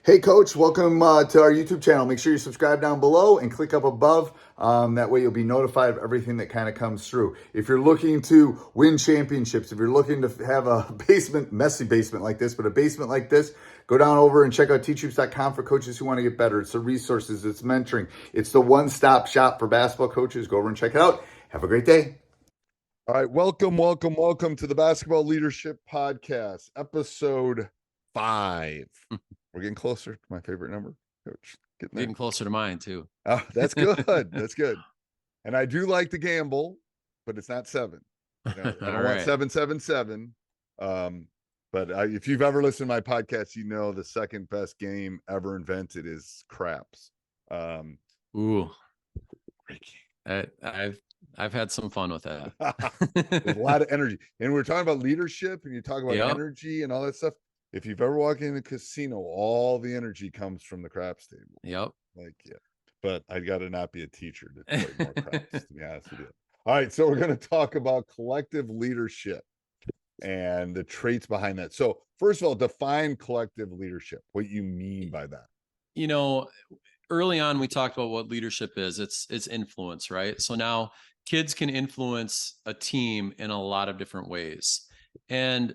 Hey, Coach, welcome to our YouTube channel. Make sure you subscribe down below and click up above. That way you'll be notified of everything that kind of comes through. If you're looking to win championships, if you're looking to have a messy basement like this, but a basement like this, go down over and check out teachhoops.com for coaches who want to get better. It's the resources, it's mentoring, it's the one-stop shop for basketball coaches. Go over and check it out. Have a great day. All right, welcome to the Basketball Leadership Podcast, episode 5. We're getting closer to my favorite number, Coach. Getting closer to mine too. Oh, that's good. That's good. And I do like to gamble, but it's not 7. I don't want 777. But if you've ever listened to my podcast, you know the second best game ever invented is craps. Ooh, I've had some fun with that. There's a lot of energy, and we're talking about leadership, and you talk about energy and all that stuff. If you've ever walked in a casino, all the energy comes from the craps table. Yep. But I got to not be a teacher to play more craps, to be honest with you. All right, so we're going to talk about collective leadership and the traits behind that. So first of all, define collective leadership, what you mean by that. You know, early on, we talked about what leadership is. It's influence, right? So now kids can influence a team in a lot of different ways. And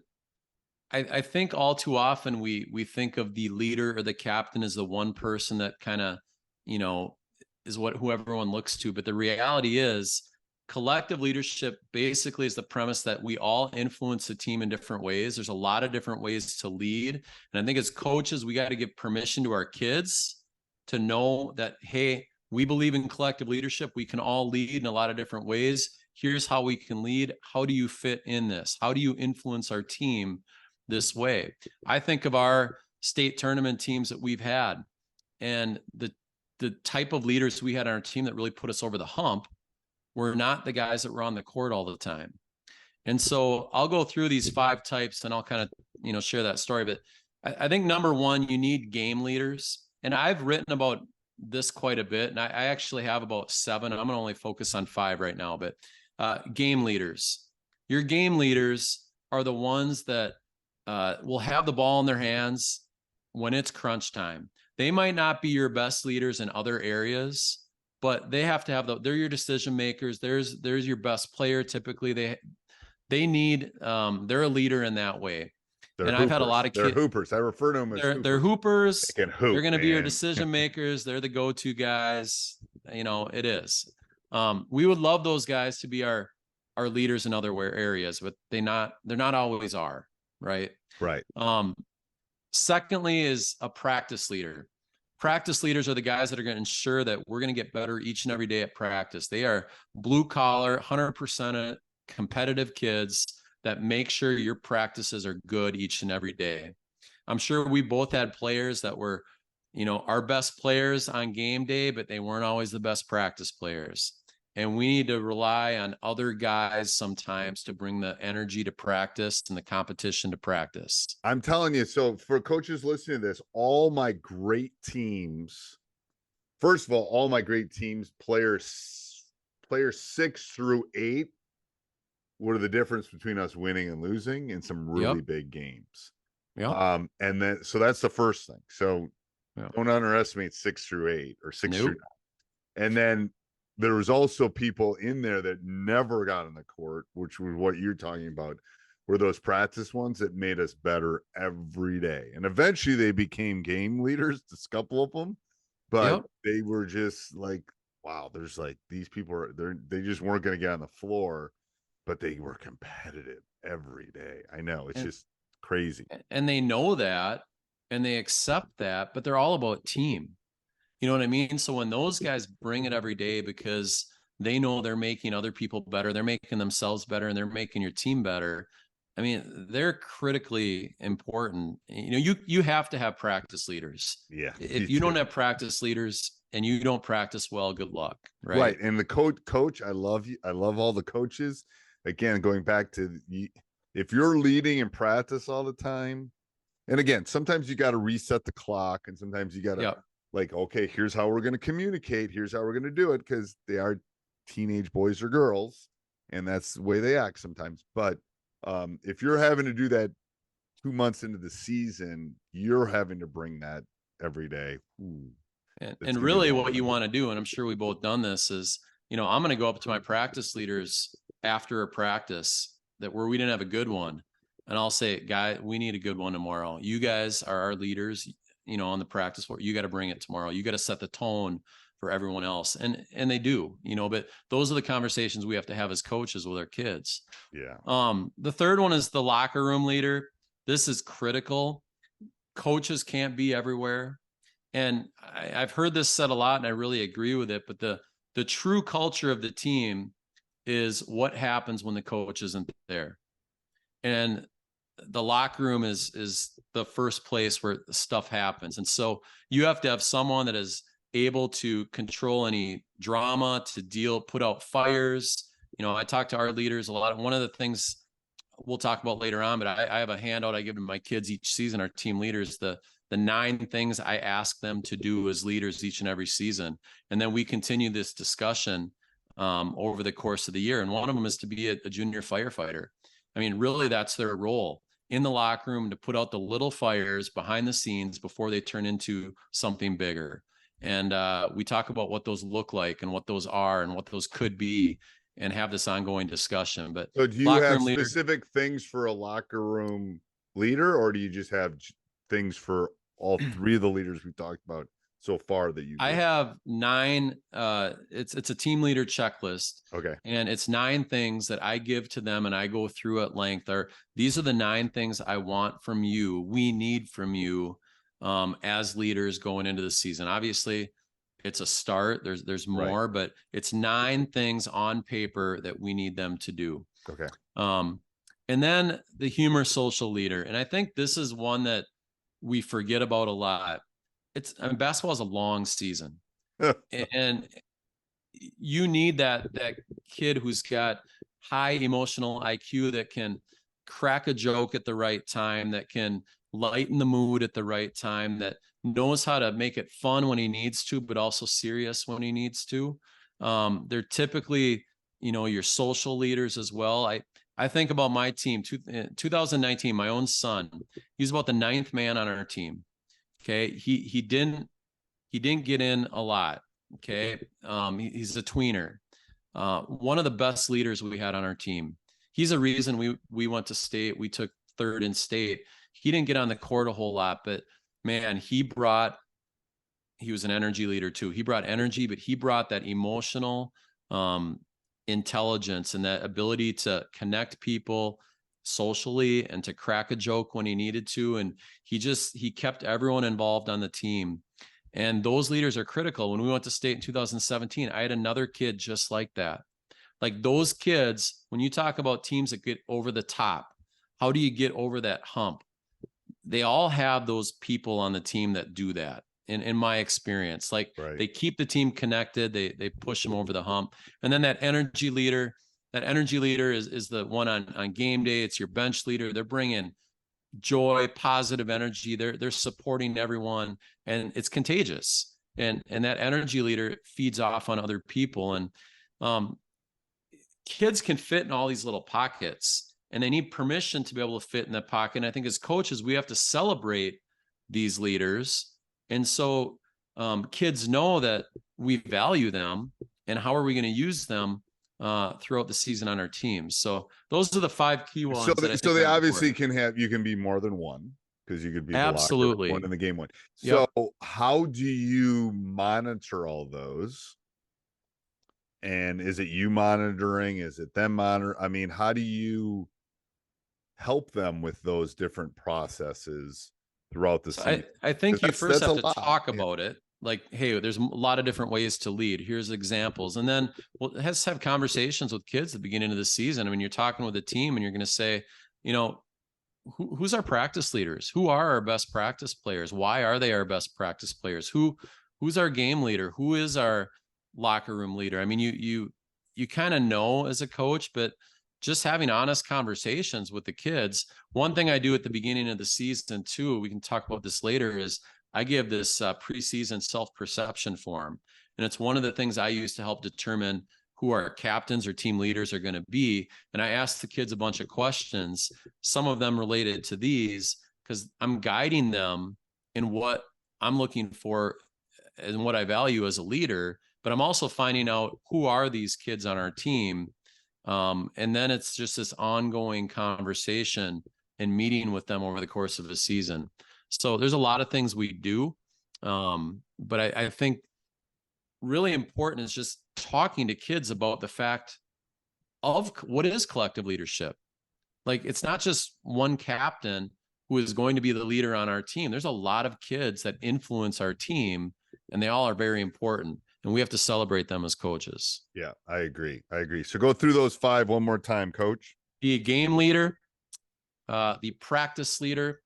I think all too often we think of the leader or the captain as the one person that kind of, is who everyone looks to. But the reality is collective leadership basically is the premise that we all influence the team in different ways. There's a lot of different ways to lead. And I think as coaches, we got to give permission to our kids to know that, hey, we believe in collective leadership. We can all lead in a lot of different ways. Here's how we can lead. How do you fit in this? How do you influence our team this way? I think of our state tournament teams that we've had, and the type of leaders we had on our team that really put us over the hump were not the guys that were on the court all the time. And so I'll go through these 5 types and I'll kind of, share that story. But I think number 1, you need game leaders. And I've written about this quite a bit. And I actually have about 7. I'm going to only focus on 5 right now. But game leaders. Your game leaders are the ones that will have the ball in their hands when it's crunch time. They might not be your best leaders in other areas, but they have to have they're your decision makers. There's your best player. Typically they need, they're a leader in that way. They're and hoopers. I've had a lot of kids. They're hoopers. I refer to them as hoopers. They're hoopers. They can hoop, they're going to be your decision makers. They're the go-to guys. It is. We would love those guys to be our leaders in other areas, but they're not always are. Right. Secondly is a practice leader. Practice leaders are the guys that are going to ensure that we're going to get better each and every day at practice. They are blue collar, 100% competitive kids that make sure your practices are good each and every day. I'm sure we both had players that were, our best players on game day, but they weren't always the best practice players. And we need to rely on other guys sometimes to bring the energy to practice and the competition to practice. I'm telling you, so for coaches listening to this, all my great teams, first of all my great teams, players 6 through 8, what are the difference between us winning and losing in some really big games? And then, so that's the first thing. So don't underestimate 6 through 8 or 6 through 9. And then there was also people in there that never got on the court, which was what you're talking about, were those practice ones that made us better every day. And eventually they became game leaders, a couple of them, but they were just like, wow, there's like these people they just weren't going to get on the floor, but they were competitive every day. I know it's just crazy. And they know that and they accept that, but they're all about team. You know what I mean? So when those guys bring it every day because they know they're making other people better, they're making themselves better, and they're making your team better. I mean, they're critically important. You have to have practice leaders. Yeah. If you don't have practice leaders and you don't practice well, good luck. Right. And the coach, I love you. I love all the coaches. Again, going back to if you're leading in practice all the time, and again, sometimes you got to reset the clock, and sometimes you got to like, okay, here's how we're going to communicate. Here's how we're going to do it, because they are teenage boys or girls, and that's the way they act sometimes. But if you're having to do that 2 months into the season, you're having to bring that every day. Ooh, And really what you want to do, and I'm sure we both done this, is, I'm going to go up to my practice leaders after a practice where we didn't have a good one. And I'll say, guys, we need a good one tomorrow. You guys are our leaders, on the practice floor. You got to bring it tomorrow. You got to set the tone for everyone else. And they do, but those are the conversations we have to have as coaches with our kids. Yeah. The third one is the locker room leader. This is critical. Coaches can't be everywhere. And I've heard this said a lot, and I really agree with it. But the true culture of the team is what happens when the coach isn't there. And the locker room is the first place where stuff happens. And so you have to have someone that is able to control any drama, to put out fires. I talk to our leaders a lot. One of the things we'll talk about later on, but I have a handout I give to my kids each season, our team leaders, the 9 things I ask them to do as leaders each and every season. And then we continue this discussion over the course of the year. And one of them is to be a junior firefighter. I mean, really, that's their role in the locker room, to put out the little fires behind the scenes before they turn into something bigger. And we talk about what those look like and what those are and what those could be, and have this ongoing discussion. But so do you have specific things for a locker room leader, or do you just have things for all 3 of the leaders we talked about so far that you? I have 9. It's a team leader checklist. Okay. And it's 9 things that I give to them, and I go through at length. These are the 9 things I want from you. We need from you as leaders going into the season. Obviously, it's a start. There's more, right, but it's 9 things on paper that we need them to do. Okay. And then the humor social leader. And I think this is one that we forget about a lot. Basketball is a long season. And you need that kid who's got high emotional IQ, that can crack a joke at the right time, that can lighten the mood at the right time, that knows how to make it fun when he needs to, but also serious when he needs to. They're typically, your social leaders as well. I think about my team. 2019, my own son, he's about the 9th man on our team. Okay. He didn't get in a lot. Okay. He's a tweener. One of the best leaders we had on our team. He's a reason we went to state. We took 3rd in state. He didn't get on the court a whole lot, but man, he was an energy leader too. He brought energy, but he brought that emotional intelligence and that ability to connect people socially and to crack a joke when he needed to. And he kept everyone involved on the team. And those leaders are critical. When we went to state in 2017, I had another kid just like that. Like those kids, when you talk about teams that get over the top, how do you get over that hump? They all have those people on the team that do that. In my experience, like right, they keep the team connected, they push them over the hump. And then that energy leader is the one on game day. It's your bench leader. They're bringing joy, positive energy. They're supporting everyone, and it's contagious. And that energy leader feeds off on other people. And kids can fit in all these little pockets, and they need permission to be able to fit in that pocket. And I think as coaches, we have to celebrate these leaders. And so kids know that we value them, and how are we going to use them throughout the season on our teams. So those are the 5 key ones. So they obviously you can be more than one, because you could be absolutely the one in the game one. Yep. So how do you monitor all those? And is it you monitoring? Is it them monitoring? I mean, how do you help them with those different processes throughout the season? I think you first have to talk about it. Like, hey, there's a lot of different ways to lead. Here's examples. And then let's have conversations with kids at the beginning of the season. I mean, you're talking with a team and you're going to say, who's our practice leaders? Who are our best practice players? Why are they our best practice players? Who's our game leader? Who is our locker room leader? I mean, you kind of know as a coach, but just having honest conversations with the kids. One thing I do at the beginning of the season too, we can talk about this later, is I give this preseason self-perception form. And it's one of the things I use to help determine who our captains or team leaders are going to be. And I ask the kids a bunch of questions, some of them related to these, because I'm guiding them in what I'm looking for and what I value as a leader, but I'm also finding out who are these kids on our team. And then it's just this ongoing conversation and meeting with them over the course of a season. So there's a lot of things we do. But I think really important is just talking to kids about the fact of what is collective leadership. Like, it's not just one captain who is going to be the leader on our team. There's a lot of kids that influence our team, and they all are very important. And we have to celebrate them as coaches. Yeah, I agree. So go through those 5 one more time, Coach. Be a game leader, the practice leader,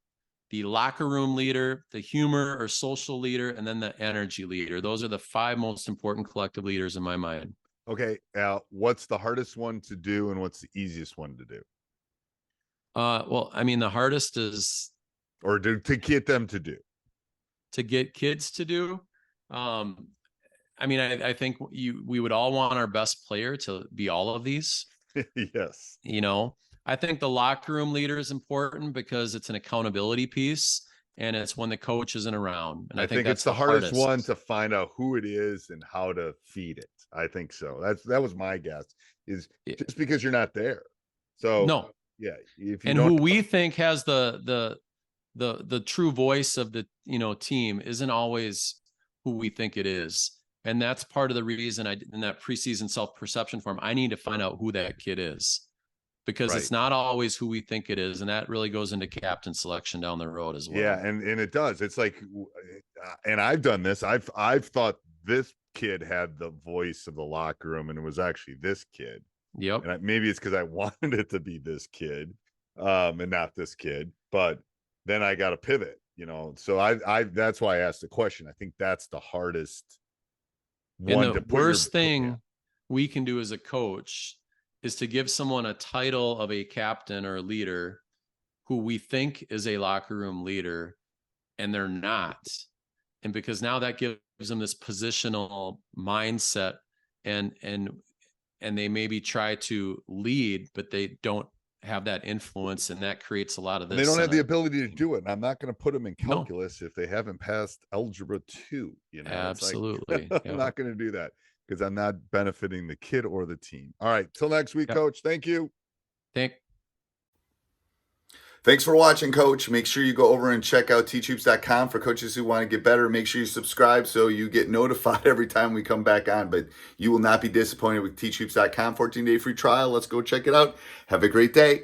the locker room leader, the humor or social leader, and then the energy leader. Those are the 5 most important collective leaders in my mind. Okay, Al, what's the hardest one to do and what's the easiest one to do? Well, I mean, the hardest is to get them to do. To get kids to do. I mean, I think we would all want our best player to be all of these. Yes. You know, I think the locker room leader is important because it's an accountability piece, and it's when the coach isn't around. And I think that's it's the hardest one to find out who it is and how to feed it. I think so. That was my guess, is just because you're not there. So no, yeah. If you and who we think has the true voice of the team isn't always who we think it is. And that's part of the reason in that preseason self-perception form, I need to find out who that kid is, because it's not always who we think it is. And that really goes into captain selection down the road as well. Yeah. And it does. It's like, and I've done this. I've thought this kid had the voice of the locker room, and it was actually this kid. Yep. And maybe it's because I wanted it to be this kid, and not this kid, but then I got to pivot, so I that's why I asked the question. I think that's the hardest one. And the worst thing we can do as a coach is to give someone a title of a captain or a leader who we think is a locker room leader, and they're not. And because now that gives them this positional mindset, and they maybe try to lead, but they don't have that influence, and that creates a lot of this. They don't have the ability to do it. And I'm not going to put them in calculus if they haven't passed algebra 2. Absolutely. I'm not going to do that because I'm not benefiting the kid or the team. All right, till next week, Coach. Thank you. Thanks for watching, Coach. Make sure you go over and check out teachhoops.com for coaches who want to get better. Make sure you subscribe so you get notified every time we come back on. But you will not be disappointed with teachhoops.com. 14-day free trial. Let's go check it out. Have a great day.